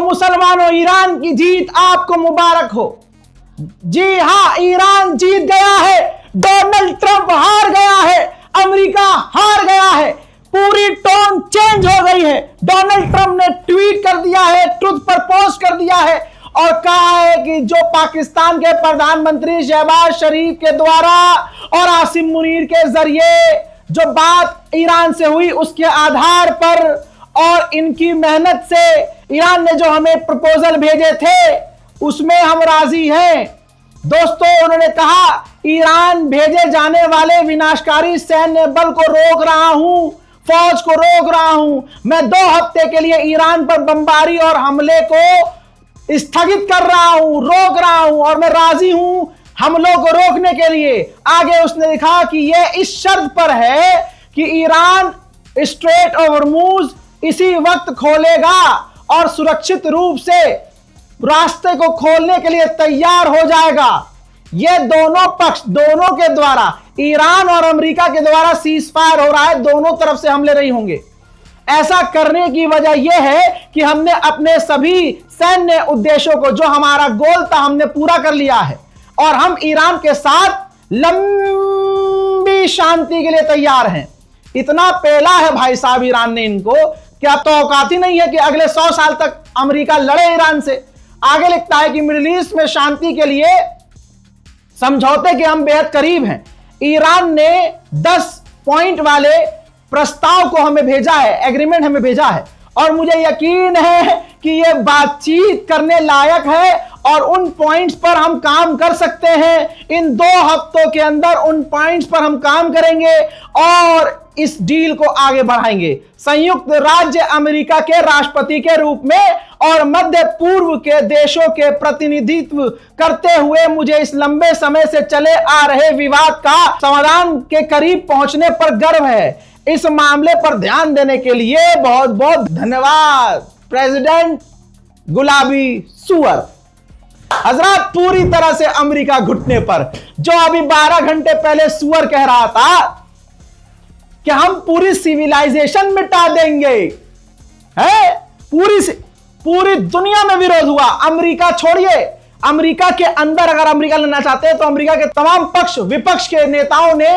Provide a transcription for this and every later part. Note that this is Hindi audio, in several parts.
मुसलमानों, ईरान की जीत आपको मुबारक हो। जी हां, ईरान जीत गया है, डोनाल्ड ट्रंप हार गया है, अमेरिका हार गया है, पूरी टोन चेंज हो गई है। डोनाल्ड ट्रंप ने ट्वीट कर दिया है, ट्रुथ पर पोस्ट कर दिया है और कहा है कि जो पाकिस्तान के प्रधानमंत्री शहबाज शरीफ के द्वारा और आसिम मुनीर के जरिए जो बात ईरान से हुई उसके आधार पर और इनकी मेहनत से ईरान ने जो हमें प्रपोजल भेजे थे उसमें हम राजी हैं। दोस्तों, उन्होंने कहा ईरान भेजे जाने वाले विनाशकारी सैन्य बल को रोक रहा हूं, फौज को रोक रहा हूं। मैं 2 हफ्ते के लिए ईरान पर बमबारी और हमले को स्थगित कर रहा हूं, रोक रहा हूं और मैं राजी हूं हमलों को रोकने के लिए। आगे उसने लिखा कि यह इस शर्त पर है कि ईरान स्ट्रेट ऑफ हॉर्मुज इसी वक्त खोलेगा और सुरक्षित रूप से रास्ते को खोलने के लिए तैयार हो जाएगा। यह दोनों पक्ष, दोनों के द्वारा, ईरान और अमेरिका के द्वारा सीज फायर हो रहा है, दोनों तरफ से हमले नहीं होंगे। ऐसा करने की वजह यह है कि हमने अपने सभी सैन्य उद्देश्यों को, जो हमारा गोल था, हमने पूरा कर लिया है और हम ईरान के साथ लंबी शांति के लिए तैयार हैं। इतना पेला है भाई साहब ईरान ने इनको, क्या तो औकात ही नहीं है कि अगले 100 साल तक अमेरिका लड़े ईरान से। आगे लिखता है कि मिडिल ईस्ट में शांति के लिए समझौते के हम बेहद करीब हैं। ईरान ने 10 पॉइंट वाले प्रस्ताव को हमें भेजा है, एग्रीमेंट हमें भेजा है और मुझे यकीन है कि यह बातचीत करने लायक है और उन पॉइंट्स पर हम काम कर सकते हैं। इन 2 हफ्तों के अंदर उन पॉइंट्स पर हम काम करेंगे और इस डील को आगे बढ़ाएंगे। संयुक्त राज्य अमेरिका के राष्ट्रपति के रूप में और मध्य पूर्व के देशों के प्रतिनिधित्व करते हुए मुझे इस लंबे समय से चले आ रहे विवाद का समाधान के करीब पहुंचने पर गर्व है। इस मामले पर ध्यान देने के लिए बहुत बहुत धन्यवाद। प्रेसिडेंट गुलाबी सुअर। हजरत, पूरी तरह से अमेरिका घुटने पर। जो अभी 12 घंटे पहले सुअर कह रहा था कि हम पूरी सिविलाइजेशन मिटा देंगे, है पूरी दुनिया में विरोध हुआ। अमेरिका छोड़िए, अमेरिका के अंदर अगर अमेरिका लेना चाहते हैं तो अमेरिका के तमाम पक्ष विपक्ष के नेताओं ने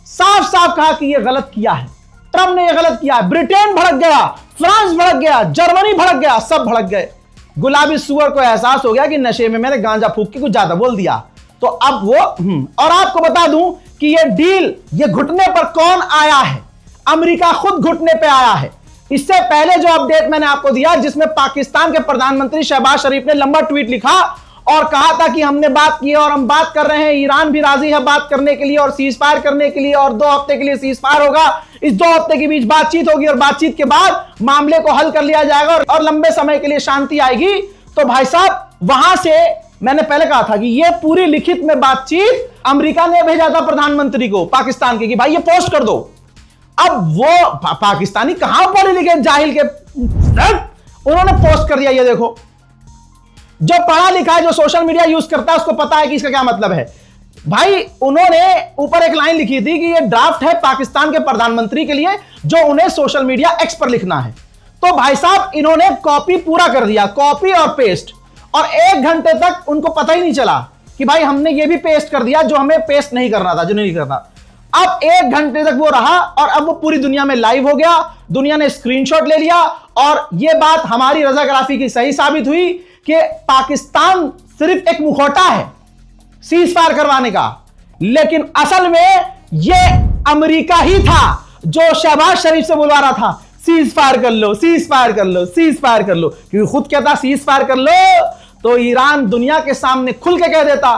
साफ साफ कहा कि यह गलत किया है, ट्रंप ने यह गलत किया है। ब्रिटेन भड़क गया, फ्रांस भड़क गया, जर्मनी भड़क गया, सब भड़क गए। गुलाबी सुअर को एहसास हो गया कि नशे में मैंने गांजा फूंक के कुछ ज्यादा बोल दिया, तो अब वो और आपको बता दूं कि ये डील, ये घुटने पर कौन आया है? अमेरिका खुद घुटने पे आया है। इससे पहले जो अपडेट मैंने आपको दिया जिसमें पाकिस्तान के प्रधानमंत्री शहबाज शरीफ ने लंबा ट्वीट लिखा और कहा था कि हमने बात की और हम बात कर रहे हैं, ईरान भी राजी है बात करने के लिए और सीज फायर करने के लिए और 2 हफ्ते के लिए सीज फायर होगा। इस 2 हफ्ते के बीच बातचीत होगी और बातचीत के बाद मामले को हल कर लिया जाएगा और लंबे समय के लिए शांति आएगी। तो भाई साहब, वहां से मैंने पहले कहा था कि यह पूरी लिखित में बातचीत अमेरिका ने भेजा था प्रधानमंत्री को पाकिस्तान के कि भाई ये पोस्ट कर दो। अब वो पाकिस्तानी कहां पढ़े लिखे जाहिल के, उन्होंने पोस्ट कर दिया। ये देखो, जो पढ़ा लिखा है, जो सोशल मीडिया यूज करता है, उसको पता है कि इसका क्या मतलब है। भाई, उन्होंने ऊपर एक लाइन लिखी थी कि ये ड्राफ्ट है पाकिस्तान के प्रधानमंत्री के लिए जो उन्हें सोशल मीडिया एक्स पर लिखना है। तो भाई साहब, इन्होंने कॉपी पूरा कर दिया, कॉपी और पेस्ट, और 1 घंटे तक उनको पता ही नहीं चला कि भाई हमने ये भी पेस्ट कर दिया जो हमें पेस्ट नहीं करना था, जो नहीं करना। अब 1 घंटे तक वो रहा और अब वो पूरी दुनिया में लाइव हो गया, दुनिया ने स्क्रीनशॉट ले लिया और ये बात हमारी रजाग्राफी की सही साबित हुई कि पाकिस्तान सिर्फ एक मुखौटा है सीज फायर करवाने का, लेकिन असल में ये अमेरिका ही था जो शहबाज शरीफ से बुलवा रहा था सीज फायर कर लो, सीज फायर कर लो, सीज फायर कर लो, क्योंकि खुद कहता सीज फायर कर लो तो ईरान दुनिया के सामने खुल के कह देता,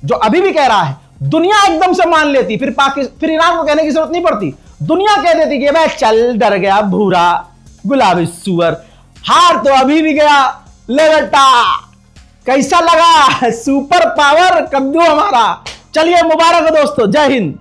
जो अभी भी कह रहा है। दुनिया एकदम से मान लेती, फिर ईरान को कहने की जरूरत नहीं पड़ती, दुनिया कह देती कि भाई चल, डर गया भूरा गुलाबी सुअर, हार तो अभी भी गया ले बेटा। कैसा लगा सुपर पावर कद्दू हमारा? चलिए, मुबारक हो दोस्तों, जय हिंद।